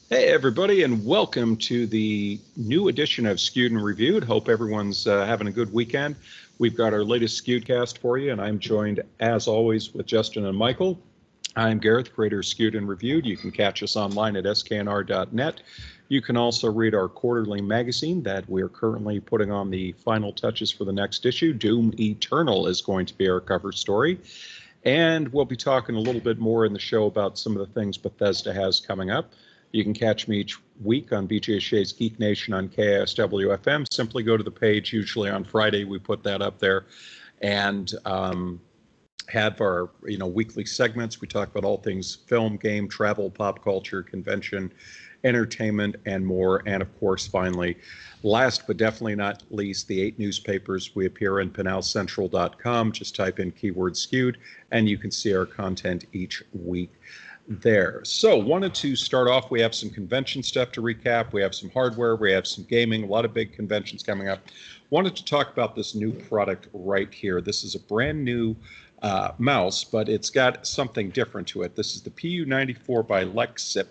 Hey, everybody, and welcome to the new edition of Skewed and Reviewed. Hope everyone's having a good weekend. We've got our latest Skewedcast for you, and I'm joined, as always, with Justin and Michael. I'm Gareth, creator of Skewed and Reviewed. You can catch us online at sknr.net. You can also read our quarterly magazine that we're currently putting on the final touches for the next issue. Doom Eternal is going to be our cover story. And we'll be talking a little bit more in the show about some of the things Bethesda has coming up. You can catch me each week on BJ Shea's Geek Nation on KISW FM. Simply go to the page. Usually on Friday, we put that up there, and have our weekly segments. We talk about all things film, game, travel, pop culture, convention, entertainment, and more. And of course, finally, last but definitely not least, the 8 newspapers. We appear in PenalCentral.com. Just type in keyword skewed, and you can see our content each week there. So wanted to start off, we have some convention stuff to recap, we have some hardware, we have some gaming, a lot of big conventions coming up. Wanted to talk about this new product right here. This is a brand new mouse, but it's got something different to it. This is the PU94 by Lexip,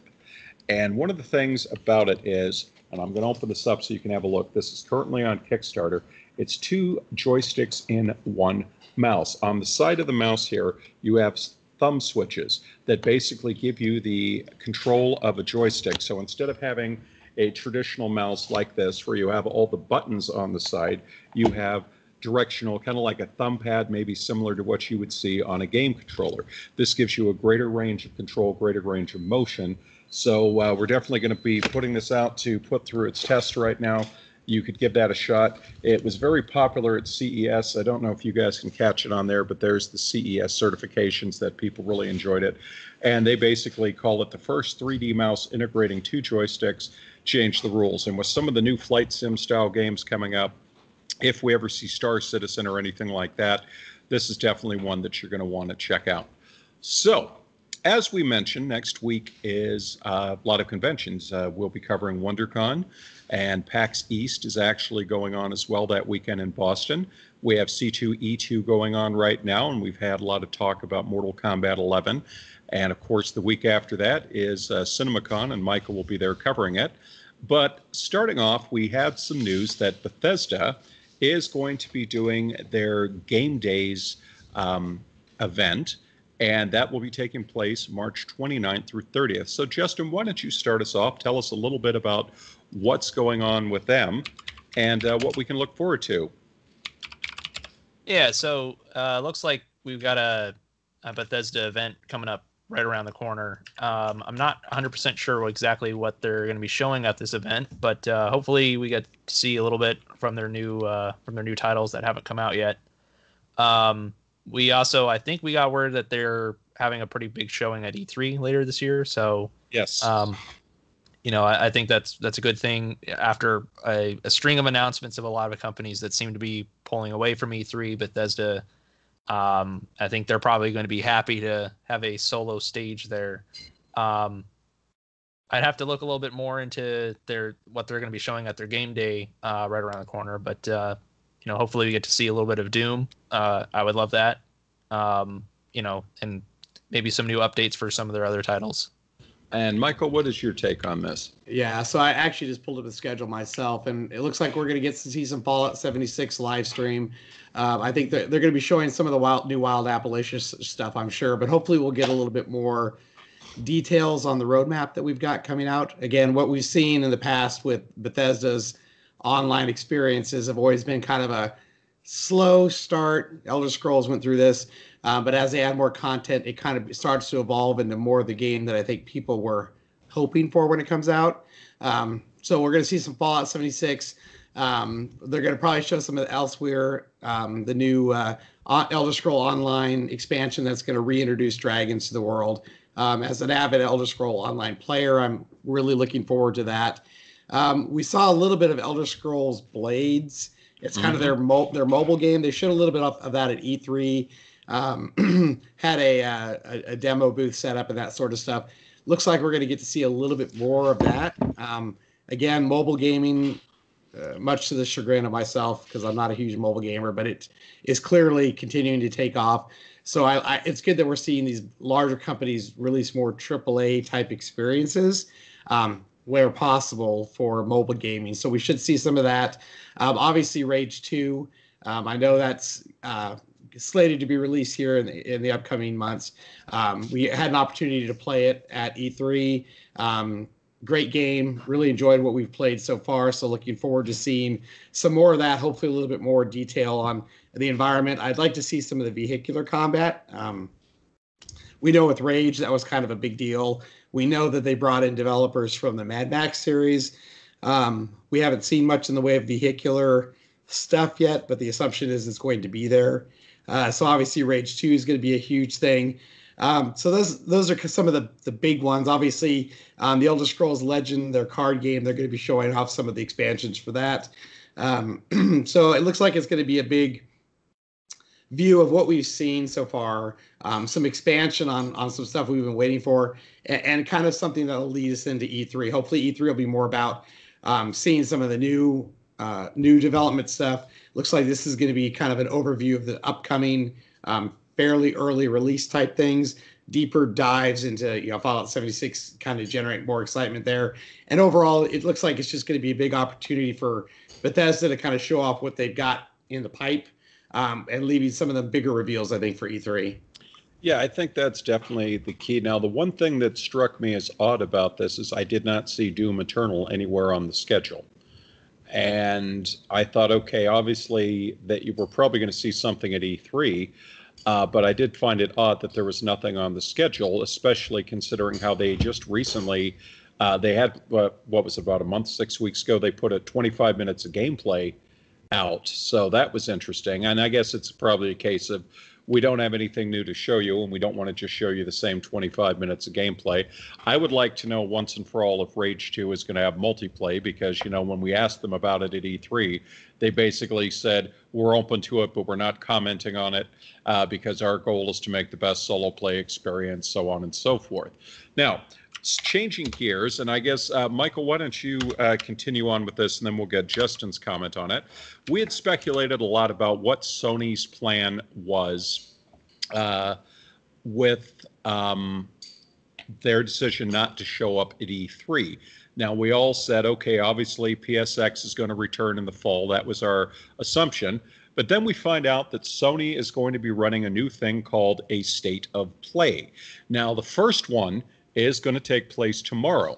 and one of the things about it is, and I'm going to open this up so you can have a look, this is currently on Kickstarter. It's 2 joysticks in one mouse. On the side of the mouse here, you have thumb switches that basically give you the control of a joystick. So instead of having a traditional mouse like this where you have all the buttons on the side, you have directional, kind of like a thumb pad, maybe similar to what you would see on a game controller. This gives you a greater range of control, greater range of motion. So we're definitely going to be putting this out to put through its test right now. You could give that a shot. It was very popular at CES. I don't know if you guys can catch it on there, but there's the CES certifications that people really enjoyed it. And they basically call it the first 3D mouse integrating 2 joysticks, change the rules. And with some of the new flight sim style games coming up, if we ever see Star Citizen or anything like that, this is definitely one that you're going to want to check out. So, as we mentioned, next week is a lot of conventions. We'll be covering Wondercon, and PAX East is actually going on as well that weekend in Boston. We have C2E2 going on right now, and we've had a lot of talk about Mortal Kombat 11. And of course, the week after that is CinemaCon, and Michael will be there covering it. But starting off, we have some news that Bethesda is going to be doing their Game Days event, and that will be taking place March 29th through 30th. So, Justin, why don't you start us off? Tell us a little bit about what's going on with them and what we can look forward to. Yeah, so looks like we've got a Bethesda event coming up right around the corner. I'm not 100% sure exactly what they're going to be showing at this event, but hopefully we get to see a little bit from their new titles that haven't come out yet. We also, I think we got word that they're having a pretty big showing at E3 later this year. So yes, I think that's a good thing after a string of announcements of a lot of companies that seem to be pulling away from E3. Bethesda, I think they're probably going to be happy to have a solo stage there. I'd have to look a little bit more into what they're going to be showing at their game day right around the corner, but hopefully we get to see a little bit of Doom. I would love that. And maybe some new updates for some of their other titles. And Michael, what is your take on this? Yeah, so I actually just pulled up the schedule myself, and it looks like we're going to get to see some Fallout 76 live stream. I think they're going to be showing some of the new Wild Appalachia stuff, I'm sure, but hopefully we'll get a little bit more details on the roadmap that we've got coming out. Again, what we've seen in the past with Bethesda's online experiences have always been kind of a slow start. Elder Scrolls went through this, but as they add more content, it kind of starts to evolve into more of the game that I think people were hoping for when it comes out. So we're going to see some Fallout 76. They're going to probably show some of the Elsewhere, the new Elder Scroll Online expansion that's going to reintroduce dragons to the world. As an avid Elder Scroll Online player, I'm really looking forward to that. We saw a little bit of Elder Scrolls Blades. It's kind of their mobile game. They showed a little bit of that at E3. Had a demo booth set up and that sort of stuff. Looks like we're going to get to see a little bit more of that. Again, mobile gaming much to the chagrin of myself because I'm not a huge mobile gamer, but it is clearly continuing to take off. So it's good that we're seeing these larger companies release more AAA type experiences where possible for mobile gaming. So we should see some of that. Obviously, Rage 2, I know that's slated to be released here in the upcoming months. We had an opportunity to play it at E3. Great game. Really enjoyed what we've played so far. So looking forward to seeing some more of that. Hopefully a little bit more detail on the environment. I'd like to see some of the vehicular combat. We know with Rage, that was kind of a big deal. We know that they brought in developers from the Mad Max series. We haven't seen much in the way of vehicular stuff yet, but the assumption is it's going to be there. So obviously Rage 2 is going to be a huge thing. So those are some of the big ones. Obviously, the Elder Scrolls Legend, their card game, they're going to be showing off some of the expansions for that. So it looks like it's going to be a big view of what we've seen so far, some expansion on some stuff we've been waiting for, and kind of something that will lead us into E3. Hopefully E3 will be more about seeing some of the new development stuff. Looks like this is going to be kind of an overview of the upcoming fairly early release type things, deeper dives into Fallout 76, kind of generate more excitement there. And overall, it looks like it's just going to be a big opportunity for Bethesda to kind of show off what they've got in the pipe, and leaving some of the bigger reveals, I think, for E3. Yeah, I think that's definitely the key. Now, the one thing that struck me as odd about this is I did not see Doom Eternal anywhere on the schedule. And I thought, okay, obviously that you were probably going to see something at E3, but I did find it odd that there was nothing on the schedule, especially considering how they just recently, they had, what was it, about a month, 6 weeks ago, they put 25 minutes of gameplay out. So that was interesting. And I guess it's probably a case of we don't have anything new to show you, and we don't want to just show you the same 25 minutes of gameplay. I would like to know once and for all if Rage 2 is going to have multiplayer, because, when we asked them about it at E3, they basically said, we're open to it, but we're not commenting on it because our goal is to make the best solo play experience, so on and so forth. Now, changing gears, and I guess, Michael, why don't you continue on with this, and then we'll get Justin's comment on it. We had speculated a lot about what Sony's plan was with their decision not to show up at E3. Now, we all said, okay, obviously PSX is going to return in the fall. That was our assumption. But then we find out that Sony is going to be running a new thing called a State of Play. Now, the first one is going to take place tomorrow,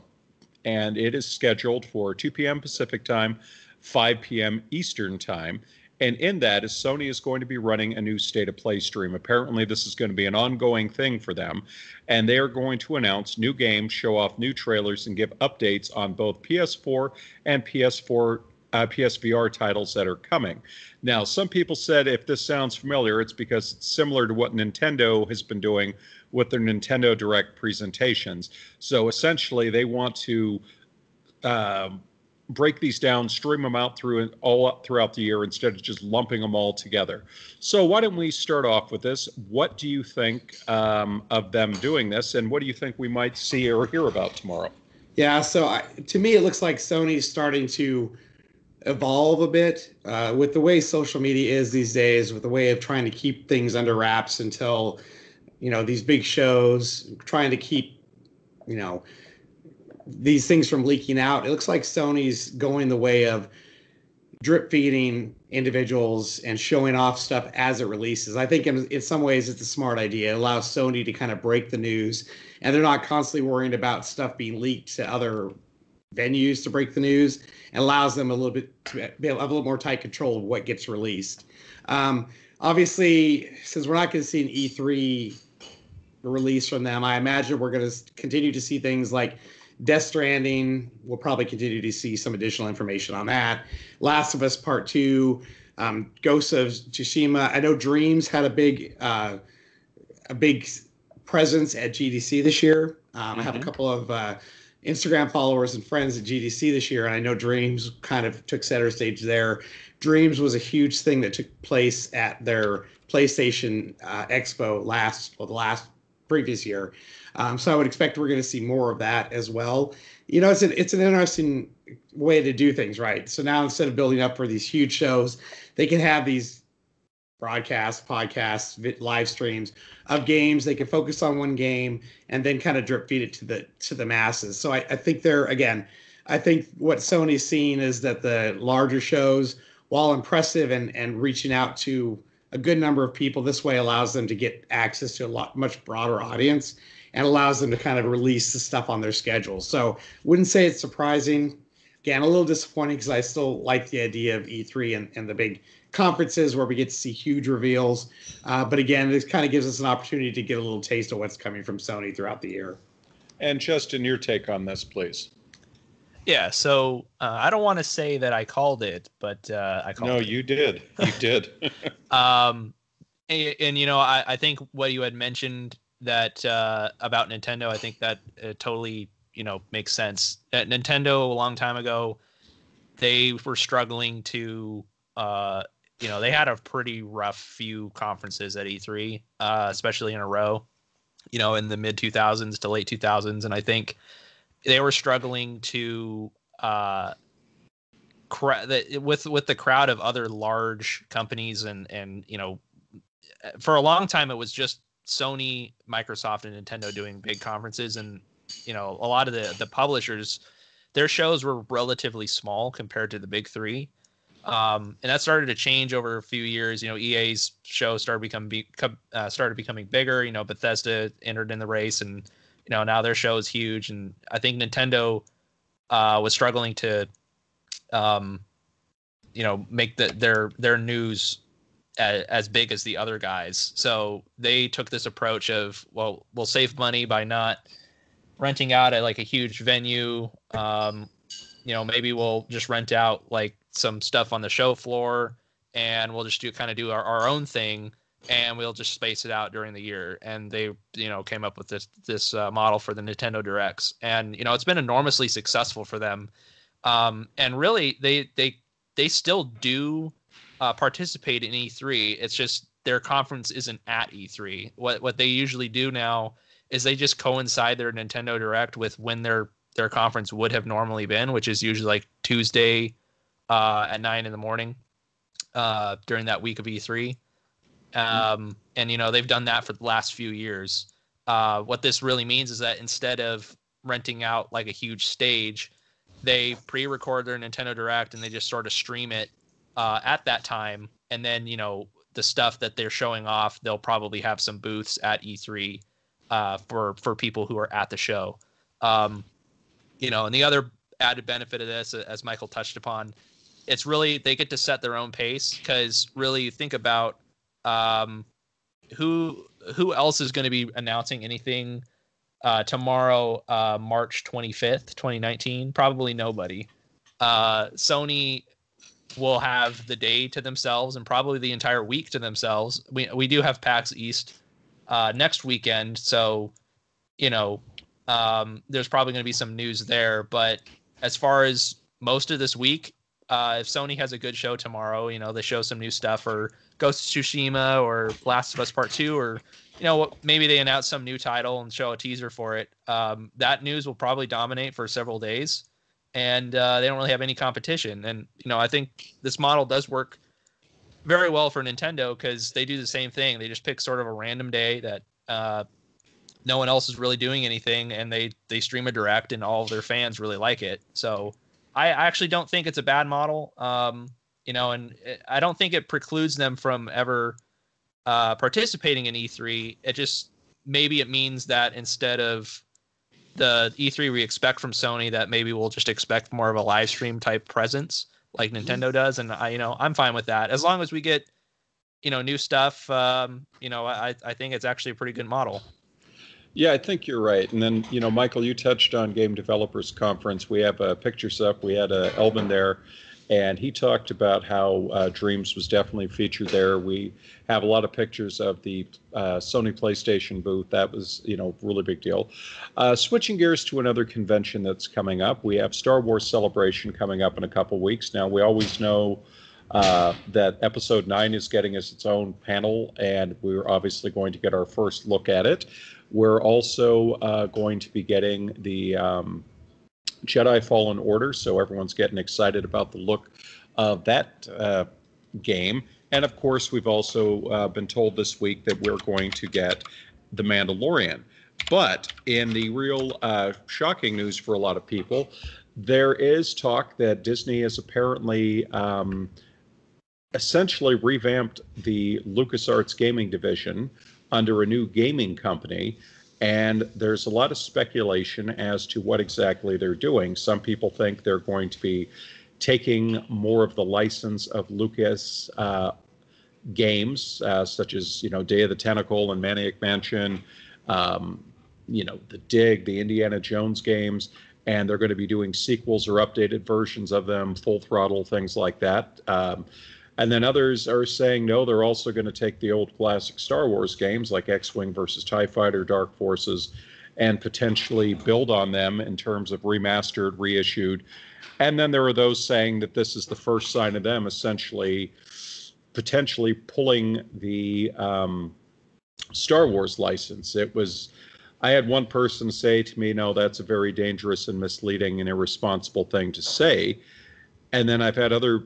and it is scheduled for 2 p.m. Pacific time, 5 p.m. Eastern time. And in that is Sony is going to be running a new State of Play stream. Apparently, this is going to be an ongoing thing for them, and they are going to announce new games, show off new trailers, and give updates on both PS4 and PSVR titles that are coming. Now, some people said if this sounds familiar, it's because it's similar to what Nintendo has been doing with their Nintendo Direct presentations. So essentially, they want to break these down, stream them out throughout the year instead of just lumping them all together. So why don't we start off with this? What do you think of them doing this, and what do you think we might see or hear about tomorrow? Yeah, so to me, it looks like Sony's starting to evolve a bit with the way social media is these days, with the way of trying to keep things under wraps until these big shows, trying to keep these things from leaking out. It looks like Sony's going the way of drip feeding individuals and showing off stuff as it releases. I think in some ways it's a smart idea. It allows Sony to kind of break the news, and they're not constantly worrying about stuff being leaked to other venues to break the news, and allows them a little bit to have a little more tight control of what gets released. Obviously, since we're not going to see an E3 release from them, I imagine we're going to continue to see things like Death Stranding. We'll probably continue to see some additional information on that. Last of Us Part 2, Ghost of Tsushima. I know Dreams had a big presence at GDC this year. I have a couple of Instagram followers and friends at GDC this year, and I know Dreams kind of took center stage there. Dreams was a huge thing that took place at their PlayStation Expo the previous year. So I would expect we're going to see more of that as well. You know, it's an interesting way to do things, right? So now instead of building up for these huge shows, they can have these broadcasts, podcasts, live streams of games. They can focus on one game and then kind of drip feed it to the masses. So I think I think what Sony's seeing is that the larger shows, while impressive and reaching out to a good number of people, this way allows them to get access to a much broader audience and allows them to kind of release the stuff on their schedule. So wouldn't say it's surprising. Again, a little disappointing because I still like the idea of E3 and the big conferences where we get to see huge reveals. But again, this kind of gives us an opportunity to get a little taste of what's coming from Sony throughout the year. And Justin, your take on this, please. Yeah, so I don't want to say that I called it, but I called it. No, you did. You did. and you know, I think what you had mentioned that about Nintendo, I think that totally, you know, makes sense. At Nintendo a long time ago, they were struggling to, you know, they had a pretty rough few conferences at E3, especially in a row, you know, in the mid 2000s to late 2000s. And I think they were struggling to with the crowd of other large companies and you know, for a long time it was just Sony, Microsoft, and Nintendo doing big conferences, and you know, a lot of the publishers, their shows were relatively small compared to the big three, and that started to change over a few years. You know, EA's show started becoming bigger. You know, Bethesda entered in the race, and you know, now their show is huge. And I think Nintendo was struggling to, you know, make their news as big as the other guys. So they took this approach of, well, we'll save money by not renting out at like a huge venue. You know, maybe we'll just rent out like some stuff on the show floor, and we'll just do our own thing, and we'll just space it out during the year. And they, you know, came up with this model for the Nintendo Directs, and you know, it's been enormously successful for them. And really, they still do participate in E3. It's just their conference isn't at E3. What they usually do now is they just coincide their Nintendo Direct with when their conference would have normally been, which is usually like Tuesday at 9 a.m. During that week of E3. And you know, they've done that for the last few years. What this really means is that instead of renting out like a huge stage, they pre-record their Nintendo Direct and they just sort of stream it at that time. And then, you know, the stuff that they're showing off, they'll probably have some booths at E3 for people who are at the show. You know, and the other added benefit of this, as Michael touched upon, it's really, they get to set their own pace, because really think about who else is going to be announcing anything tomorrow, March 25th, 2019? Probably nobody. Sony will have the day to themselves and probably the entire week to themselves. We do have PAX East next weekend, so you know, there's probably going to be some news there. But as far as most of this week, if Sony has a good show tomorrow, you know, they show some new stuff, or Ghost of Tsushima, or Last of Us Part 2, or you know, maybe they announce some new title and show a teaser for it. That news will probably dominate for several days, and they don't really have any competition. And you know, I think this model does work very well for Nintendo, because they do the same thing. They just pick sort of a random day that no one else is really doing anything, and they stream a direct, and all of their fans really like it. So I actually don't think it's a bad model. You know, and I don't think it precludes them from ever participating in E3. It just, maybe it means that instead of the E3 we expect from Sony, that maybe we'll just expect more of a live stream type presence like Nintendo does. And I'm fine with that, as long as we get, you know, new stuff. You know, I think it's actually a pretty good model. Yeah, I think you're right. And then, you know, Michael, you touched on Game Developers Conference. We have pictures up. We had Elvin there, and he talked about how Dreams was definitely featured there. We have a lot of pictures of the Sony PlayStation booth. That was, you know, really big deal. Switching gears to another convention that's coming up, we have Star Wars Celebration coming up in a couple weeks. Now, we always know that Episode 9 is getting us its own panel, and we're obviously going to get our first look at it. We're also going to be getting the Jedi Fallen Order, so everyone's getting excited about the look of that game. And of course, we've also been told this week that we're going to get The Mandalorian. But in the real shocking news for a lot of people, there is talk that Disney has apparently essentially revamped the LucasArts gaming division under a new gaming company. And there's a lot of speculation as to what exactly they're doing. Some people think they're going to be taking more of the license of Lucas games, such as, Day of the Tentacle and Maniac Mansion, the Dig, the Indiana Jones games, and they're going to be doing sequels or updated versions of them, Full Throttle, things like that. And then others are saying, no, they're also going to take the old classic Star Wars games like X-Wing versus TIE Fighter, Dark Forces, and potentially build on them in terms of remastered, reissued. And then there are those saying that this is the first sign of them essentially potentially pulling the Star Wars license. I had one person say to me, no, that's a very dangerous and misleading and irresponsible thing to say. And then I've had other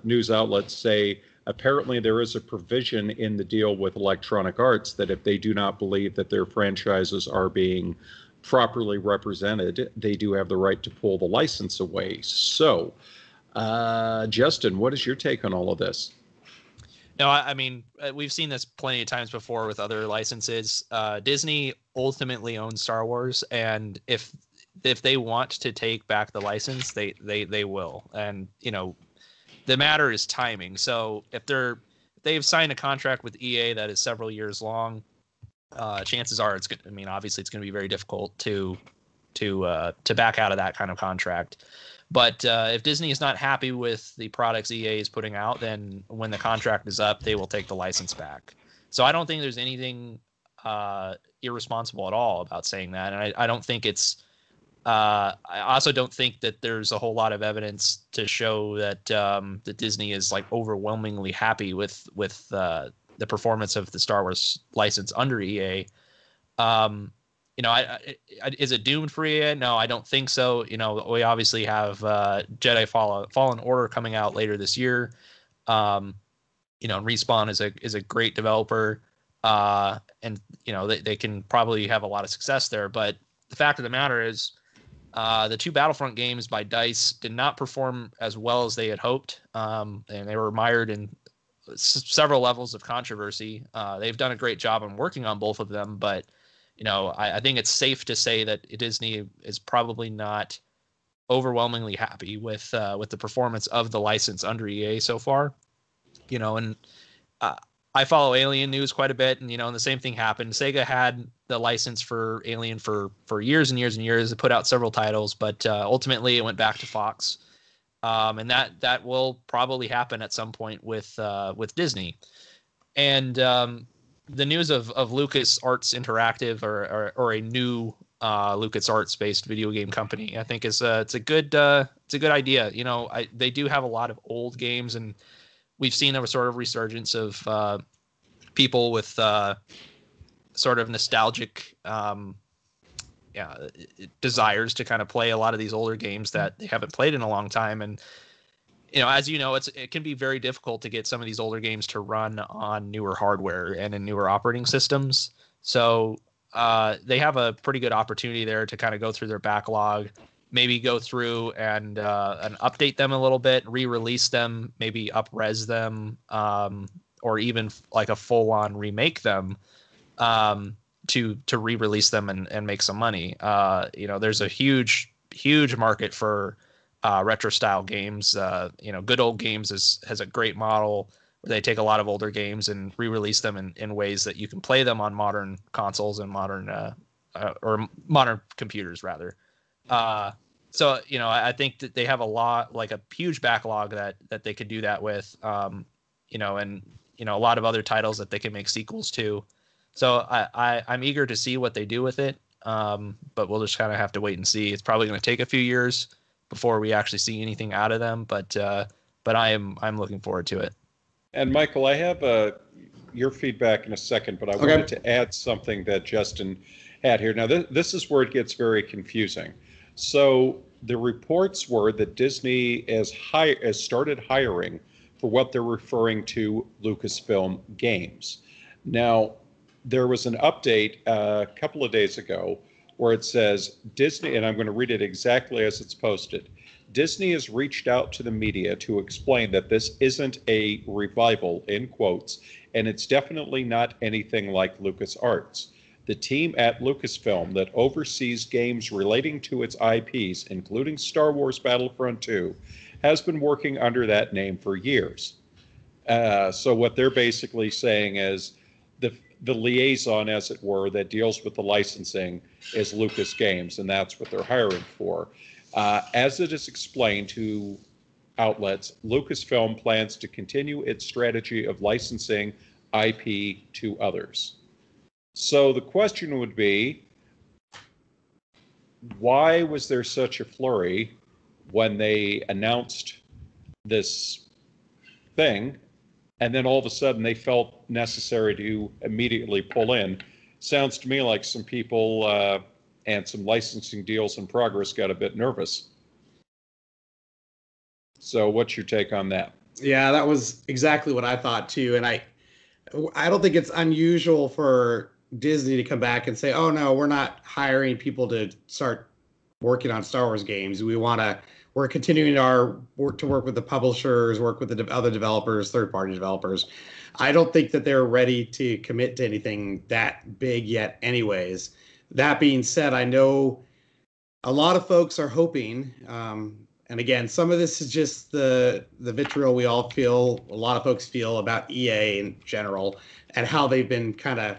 news outlets say, apparently there is a provision in the deal with Electronic Arts that if they do not believe that their franchises are being properly represented, they do have the right to pull the license away. So, Justin, what is your take on all of this? No, I mean, we've seen this plenty of times before with other licenses. Disney ultimately owns Star Wars, and if they want to take back the license, they will. And the matter is timing. So if they've signed a contract with EA that is several years long, chances are obviously it's going to be very difficult to back out of that kind of contract. But if Disney is not happy with the products EA is putting out, then when the contract is up, they will take the license back. So I don't think there's anything irresponsible at all about saying that. And I don't think it's I also don't think that there's a whole lot of evidence to show that that Disney is like overwhelmingly happy with the performance of the Star Wars license under EA. Is it doomed for EA? No, I don't think so. We obviously have Jedi Fallen Order coming out later this year. Respawn is a great developer, and they can probably have a lot of success there. But the fact of the matter is, the two Battlefront games by DICE did not perform as well as they had hoped, and they were mired in several levels of controversy. They've done a great job on working on both of them, but I think it's safe to say that Disney is probably not overwhelmingly happy with the performance of the license under EA so far. And I follow Alien news quite a bit, and and the same thing happened. Sega had the license for Alien for years and years and years. It put out several titles, but ultimately it went back to Fox, and that will probably happen at some point with Disney. And the news of LucasArts Interactive or a new LucasArts based video game company, I think it's a good idea. They do have a lot of old games, and we've seen a sort of resurgence of people with sort of nostalgic desires to kind of play a lot of these older games that they haven't played in a long time. And as it can be very difficult to get some of these older games to run on newer hardware and in newer operating systems. So they have a pretty good opportunity there to kind of go through their backlog, maybe go through and update them a little bit, re-release them, maybe up-res them, or even like a full-on remake them to re-release them and make some money. There's a huge market for retro style games. Good Old Games has a great model where they take a lot of older games and re-release them in ways that you can play them on modern consoles and modern computers rather. So I think that they have a huge backlog that they could do that with, and a lot of other titles that they can make sequels to. So I'm eager to see what they do with it. But we'll just kind of have to wait and see. It's probably going to take a few years before we actually see anything out of them, but I'm looking forward to it. And Michael, I have your feedback in a second, but I wanted to add something that Justin had here. Now, this is where it gets very confusing. So the reports were that Disney has started hiring for what they're referring to Lucasfilm Games. Now, there was an update a couple of days ago where it says Disney, and I'm going to read it exactly as it's posted. Disney has reached out to the media to explain that this isn't a revival, in quotes, and it's definitely not anything like LucasArts. The team at Lucasfilm that oversees games relating to its IPs, including Star Wars Battlefront 2, has been working under that name for years. So what they're basically saying is the liaison, as it were, that deals with the licensing is Lucas Games, and that's what they're hiring for. As it is explained to outlets, Lucasfilm plans to continue its strategy of licensing IP to others. So the question would be, why was there such a flurry when they announced this thing, and then all of a sudden they felt necessary to immediately pull in? Sounds to me like some people and some licensing deals in progress got a bit nervous. So what's your take on that? Yeah, that was exactly what I thought too. And I don't think it's unusual for Disney to come back and say, oh no, we're not hiring people to start working on Star Wars games. We're continuing our work to work with the publishers, work with the other developers, third-party developers. I don't think that they're ready to commit to anything that big yet anyways. That being said, I know a lot of folks are hoping, and again, some of this is just the vitriol we all feel, a lot of folks feel about EA in general, and how they've been kind of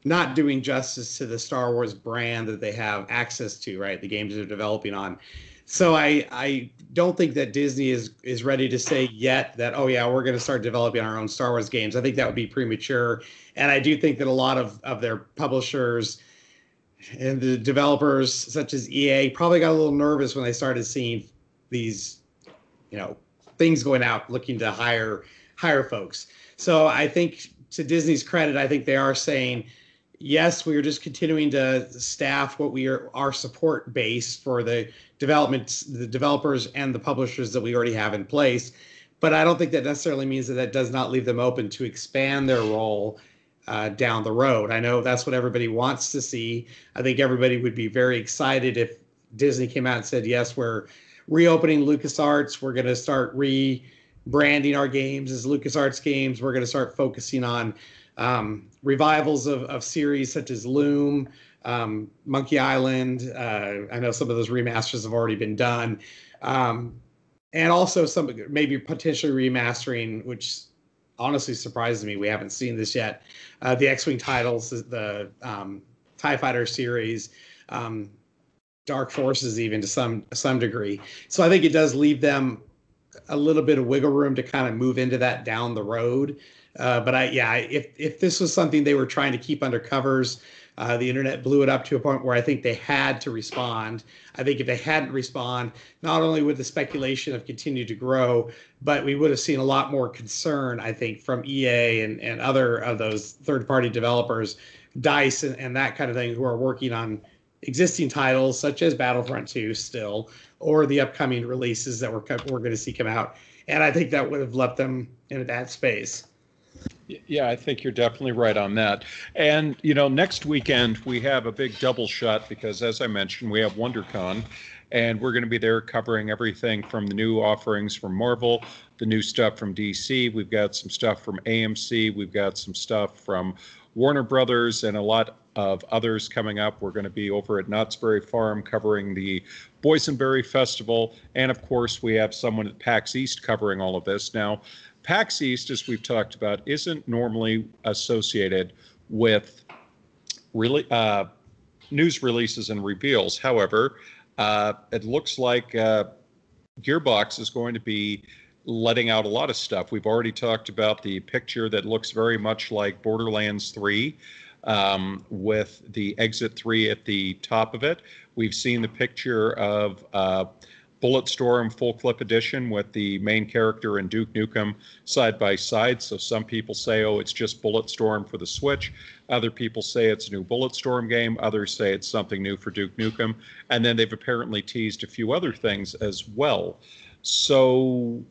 not doing justice to the Star Wars brand that they have access to, right? The games they're developing on. So I don't think that Disney is ready to say yet that, oh yeah, we're going to start developing our own Star Wars games. I think that would be premature. And I do think that a lot of their publishers and the developers, such as EA, probably got a little nervous when they started seeing these, things going out looking to hire folks. So I think, to Disney's credit, I think they are saying, yes, we are just continuing to staff our support base for the developers and the publishers that we already have in place. But I don't think that necessarily means that does not leave them open to expand their role down the road. I know that's what everybody wants to see. I think everybody would be very excited if Disney came out and said, yes, we're reopening LucasArts. We're going to start rebranding our games as LucasArts games. We're going to start focusing on revivals of series such as Loom, Monkey Island. I know some of those remasters have already been done. And also some maybe potentially remastering, which honestly surprises me. We haven't seen this yet. The X-Wing titles, the TIE Fighter series, Dark Forces even to some degree. So I think it does leave them a little bit of wiggle room to kind of move into that down the road. But if this was something they were trying to keep under covers, the internet blew it up to a point where I think they had to respond. I think if they hadn't responded, not only would the speculation have continued to grow, but we would have seen a lot more concern, I think, from EA and other of those third-party developers, DICE and that kind of thing, who are working on existing titles such as Battlefront 2 still, or the upcoming releases that we're going to see come out. And I think that would have left them in a bad space. Yeah, I think you're definitely right on that. And, next weekend we have a big double shot because, as I mentioned, we have Wondercon, and we're going to be there covering everything from the new offerings from Marvel, the new stuff from DC. We've got some stuff from AMC. We've got some stuff from Warner Brothers and a lot of others coming up. We're going to be over at Knott's Berry Farm covering the Boysenberry Festival. And, of course, we have someone at PAX East covering all of this. Now, PAX East, as we've talked about, isn't normally associated with news releases and reveals. However, it looks like Gearbox is going to be letting out a lot of stuff. We've already talked about the picture that looks very much like Borderlands 3 with the Exit 3 at the top of it. We've seen the picture of Bulletstorm full clip edition with the main character and Duke Nukem side by side. So some people say, oh, it's just Bulletstorm for the Switch. Other people say it's a new Bulletstorm game. Others say it's something new for Duke Nukem. And then they've apparently teased a few other things as well. So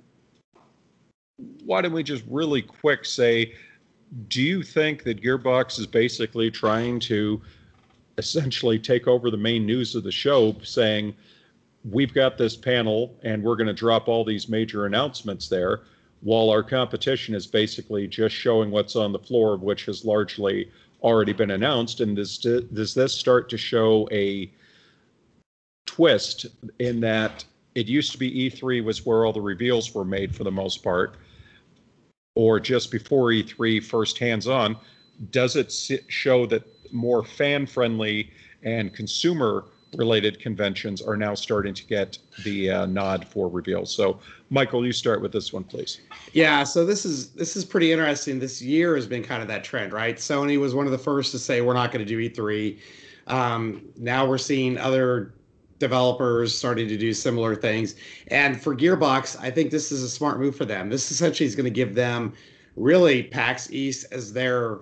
why don't we just really quick say, do you think that Gearbox is basically trying to essentially take over the main news of the show, saying, we've got this panel and we're going to drop all these major announcements there, while our competition is basically just showing what's on the floor, which has largely already been announced? And does this start to show a twist in that it used to be E3 was where all the reveals were made for the most part, or just before E3, first hands-on? Does it show that more fan-friendly and consumer-related conventions are now starting to get the nod for reveals? So, Michael, you start with this one, please. Yeah, so this is pretty interesting. This year has been kind of that trend, right? Sony was one of the first to say we're not going to do E3. Now we're seeing other developers starting to do similar things. And for Gearbox, I think this is a smart move for them. This essentially is going to give them really PAX East as their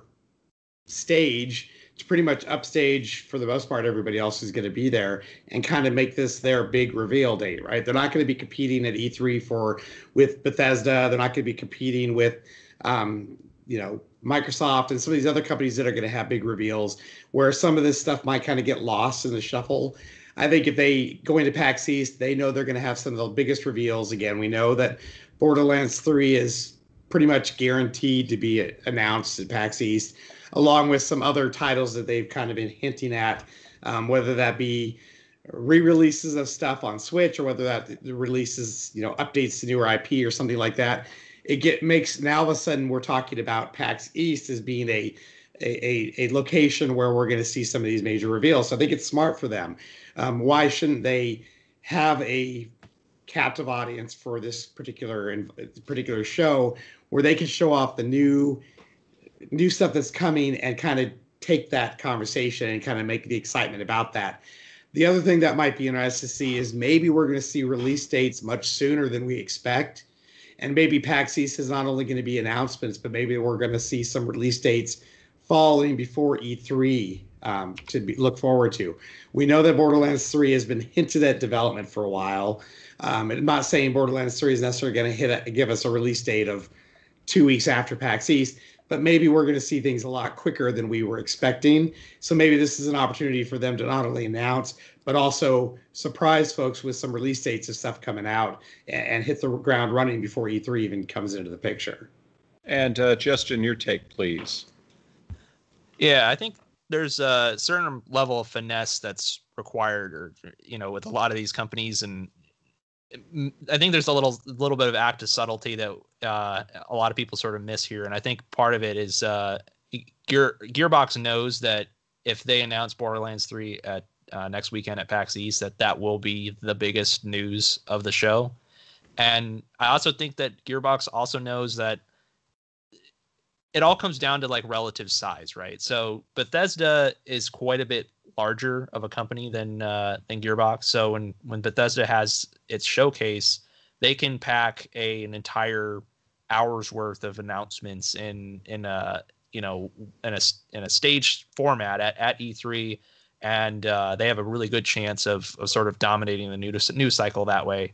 stage to pretty much upstage, for the most part, everybody else who's going to be there, and kind of make this their big reveal date, right? They're not going to be competing at E3 with Bethesda. They're not going to be competing with, Microsoft and some of these other companies that are going to have big reveals, where some of this stuff might kind of get lost in the shuffle. I think if they go into PAX East, they know they're going to have some of the biggest reveals. Again, we know that Borderlands 3 is pretty much guaranteed to be announced at PAX East, along with some other titles that they've kind of been hinting at, whether that be re-releases of stuff on Switch or whether that releases, updates to newer IP or something like that. Makes now all of a sudden we're talking about PAX East as being a location where we're going to see some of these major reveals. So I think it's smart for them. Why shouldn't they have a captive audience for this particular show where they can show off the new stuff that's coming and kind of take that conversation and kind of make the excitement about that? The other thing that might be interesting to see is maybe we're going to see release dates much sooner than we expect. And maybe PAX East is not only going to be announcements, but maybe we're going to see some release dates falling before E3 look forward to. We know that Borderlands 3 has been hinted at development for a while. I'm not saying Borderlands 3 is necessarily going to give us a release date of 2 weeks after PAX East, but maybe we're going to see things a lot quicker than we were expecting. So maybe this is an opportunity for them to not only announce, but also surprise folks with some release dates of stuff coming out and hit the ground running before E3 even comes into the picture. And Justin, your take, please. Yeah, I think there's a certain level of finesse that's required, or with a lot of these companies, and I think there's a little bit of active subtlety that a lot of people sort of miss here. And I think part of it is Gearbox knows that if they announce Borderlands 3 at next weekend at PAX East, that will be the biggest news of the show. And I also think that Gearbox also knows that it all comes down to like relative size, right? So Bethesda is quite a bit larger of a company than Gearbox. So when Bethesda has its showcase, they can pack an entire hour's worth of announcements in a staged format at E3, and they have a really good chance of sort of dominating the news cycle that way.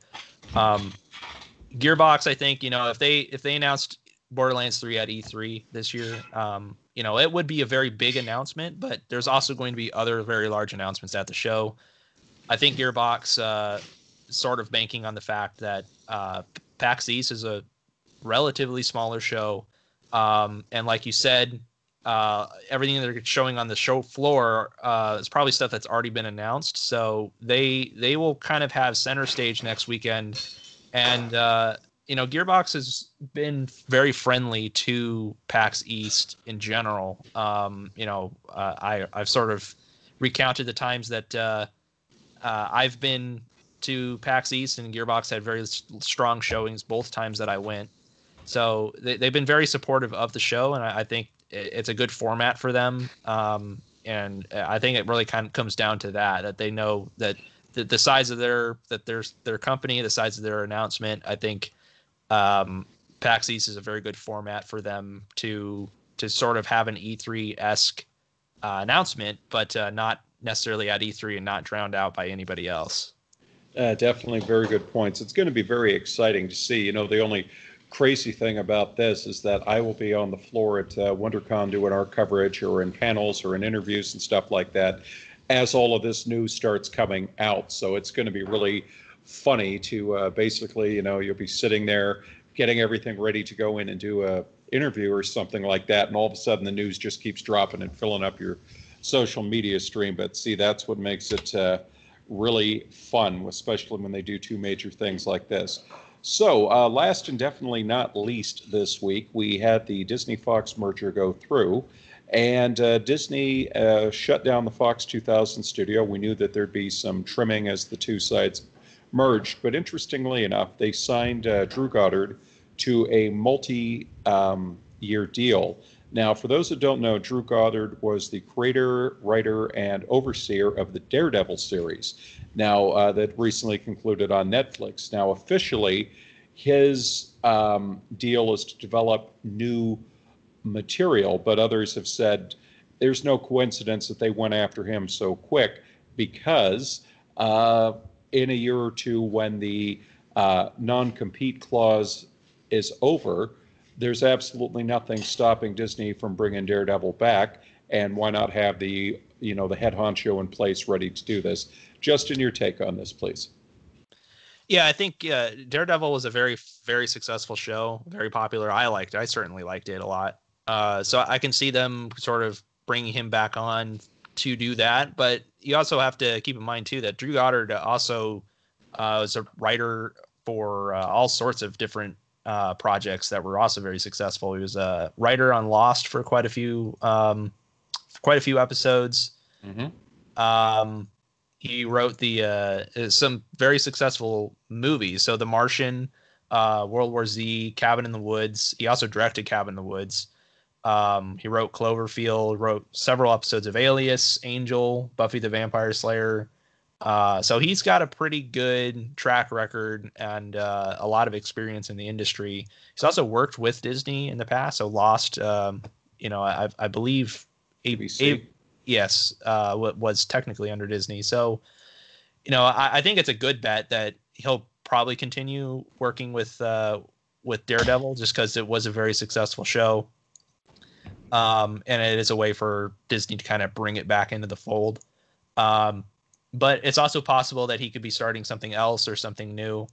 Gearbox, I think, if they announced Borderlands 3 at E3 this year, it would be a very big announcement, but there's also going to be other very large announcements at the show. I think Gearbox sort of banking on the fact that PAX East is a relatively smaller show. And like you said, everything they're showing on the show floor is probably stuff that's already been announced. So they will kind of have center stage next weekend. And, Gearbox has been very friendly to PAX East in general. I've sort of recounted the times that I've been to PAX East, and Gearbox had very strong showings both times that I went. So they've been very supportive of the show, and I think it's a good format for them. And I think it really kind of comes down to that they know that the size of their company, the size of their announcement, I think PAX East is a very good format for them to sort of have an E3-esque announcement, but not necessarily at E3 and not drowned out by anybody else. Definitely very good points. It's going to be very exciting to see. You know, the only crazy thing about this is that I will be on the floor at Wondercon doing our coverage or in panels or in interviews and stuff like that as all of this news starts coming out. So it's going to be really funny to basically, you know, you'll be sitting there getting everything ready to go in and do a interview or something like that, and all of a sudden the news just keeps dropping and filling up your social media stream. But see, that's what makes it really fun, especially when they do two major things like this. So last and definitely not least this week, we had the Disney-Fox merger go through, and Disney shut down the Fox 2000 studio. We knew that there'd be some trimming as the two sides merged, but interestingly enough, they signed Drew Goddard to a multi-year deal. Now, for those that don't know, Drew Goddard was the creator, writer, and overseer of the Daredevil series, now that recently concluded on Netflix. Now, officially, his deal is to develop new material, but others have said there's no coincidence that they went after him so quick, because in a year or two, when the non-compete clause is over, there's absolutely nothing stopping Disney from bringing Daredevil back, and why not have the head honcho in place ready to do this? Justin, your take on this, please. Yeah, I think Daredevil was a very, very successful show, very popular. I certainly liked it a lot. So I can see them sort of bringing him back on to do that. But you also have to keep in mind, too, that Drew Goddard also was a writer for all sorts of different projects that were also very successful. He was a writer on Lost for quite a few episodes. Mm-hmm. He wrote some very successful movies. So The Martian, World War Z, Cabin in the Woods. He also directed Cabin in the Woods. He wrote Cloverfield, wrote several episodes of Alias, Angel, Buffy the Vampire Slayer. So he's got a pretty good track record and a lot of experience in the industry. He's also worked with Disney in the past. So Lost, I believe ABC. Yes, was technically under Disney. So, I think it's a good bet that he'll probably continue working with Daredevil, just because it was a very successful show. And it is a way for Disney to kind of bring it back into the fold. But it's also possible that he could be starting something else or something new.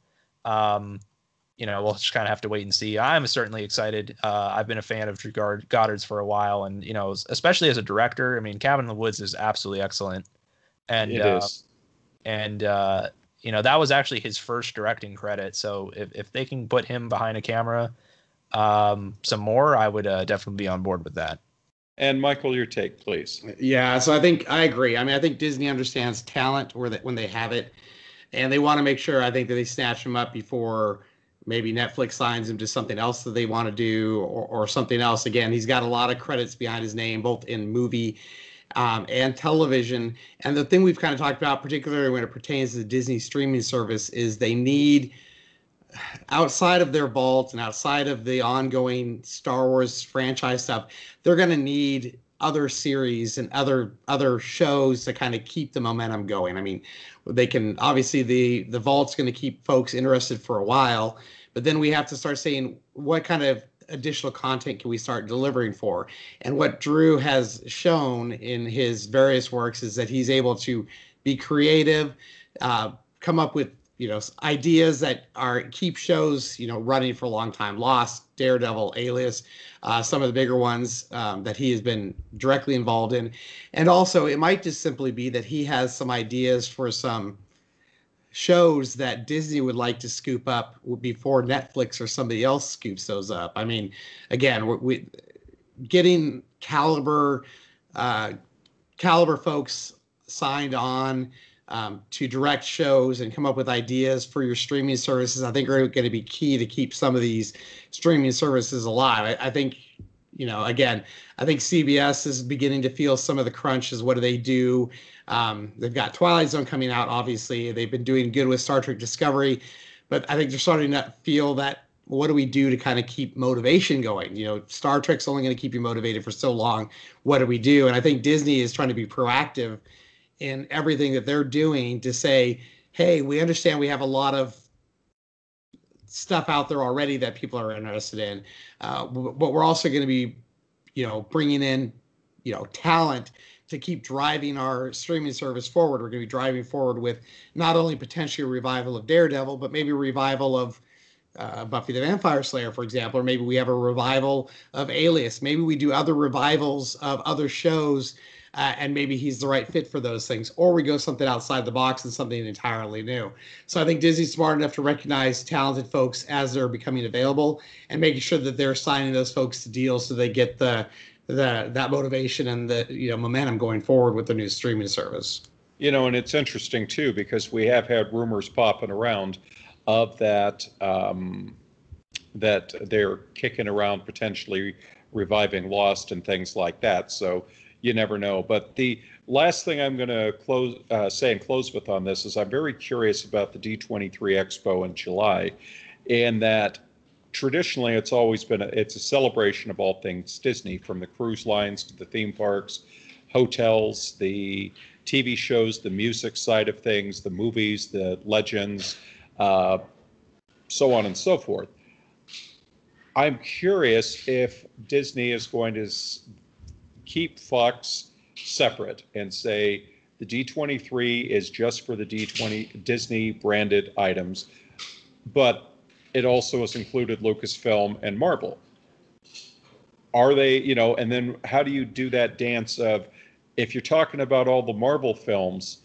We'll just kind of have to wait and see. I'm certainly excited. I've been a fan of Drew Goddard's for a while, and especially as a director. I mean, Cabin in the Woods is absolutely excellent, and it is. And that was actually his first directing credit. So if they can put him behind a camera, some more, I would definitely be on board with that. And Michael, your take, please. Yeah, so I agree. I mean, I think Disney understands talent when they have it, and they want to make sure, I think, that they snatch him up before maybe Netflix signs him to something else that they want to do, or something else. Again, he's got a lot of credits behind his name, both in movie and television. And the thing we've kind of talked about, particularly when it pertains to the Disney streaming service, is they need, outside of their vault and outside of the ongoing Star Wars franchise stuff, they're going to need other series and other shows to kind of keep the momentum going. I mean, they can, obviously the vault's going to keep folks interested for a while, but then we have to start saying, what kind of additional content can we start delivering for? And what Drew has shown in his various works is that he's able to be creative, come up with ideas that keep shows running for a long time. Lost, Daredevil, Alias, some of the bigger ones that he has been directly involved in. And also, it might just simply be that he has some ideas for some shows that Disney would like to scoop up before Netflix or somebody else scoops those up. I mean, again, we getting caliber folks signed on to direct shows and come up with ideas for your streaming services, I think, are going to be key to keep some of these streaming services alive. I think, again, I think CBS is beginning to feel some of the crunches. What do they do? They've got Twilight Zone coming out, obviously. They've been doing good with Star Trek Discovery, but I think they're starting to feel that, what do we do to kind of keep motivation going? You know, Star Trek's only going to keep you motivated for so long. What do we do? And I think Disney is trying to be proactive in everything that they're doing to say, hey, we understand we have a lot of stuff out there already that people are interested in, but we're also going to be, bringing in, talent to keep driving our streaming service forward. We're going to be driving forward with not only potentially a revival of Daredevil, but maybe a revival of Buffy the Vampire Slayer, for example, or maybe we have a revival of Alias. Maybe we do other revivals of other shows, and maybe he's the right fit for those things, or we go something outside the box and something entirely new. So I think Disney's smart enough to recognize talented folks as they're becoming available and making sure that they're signing those folks to deals so they get that motivation and the momentum going forward with the new streaming service. And it's interesting too, because we have had rumors popping around of that that they're kicking around potentially reviving Lost and things like that. So you never know. But the last thing I'm going to close with on this is I'm very curious about the D23 Expo in July, and that traditionally it's always been it's a celebration of all things Disney, from the cruise lines to the theme parks, hotels, the TV shows, the music side of things, the movies, the legends, so on and so forth. I'm curious if Disney is going to keep Fox separate and say the D23 is just for the D20 Disney branded items, but it also has included Lucasfilm and Marvel. Are they, and then how do you do that dance of, if you're talking about all the Marvel films,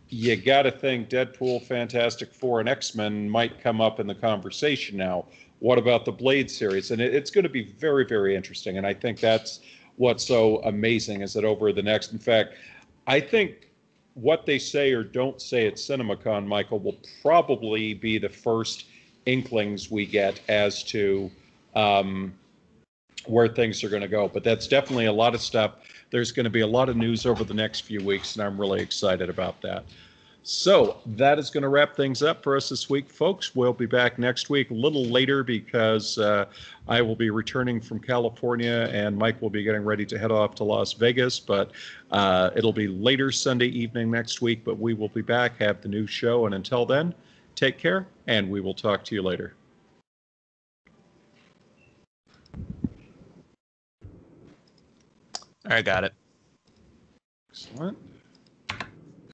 you got to think Deadpool, Fantastic Four, and X-Men might come up in the conversation now. What about the Blade series? And it's going to be very, very interesting. And I think that's what's so amazing, is that over the next, in fact, I think what they say or don't say at CinemaCon, Michael, will probably be the first inklings we get as to where things are going to go. But that's definitely a lot of stuff. There's going to be a lot of news over the next few weeks, and I'm really excited about that. So that is going to wrap things up for us this week, folks. We'll be back next week a little later because I will be returning from California, and Mike will be getting ready to head off to Las Vegas. But it'll be later Sunday evening next week, but we will be back, have the new show. And until then, take care, and we will talk to you later. All right, got it. Excellent.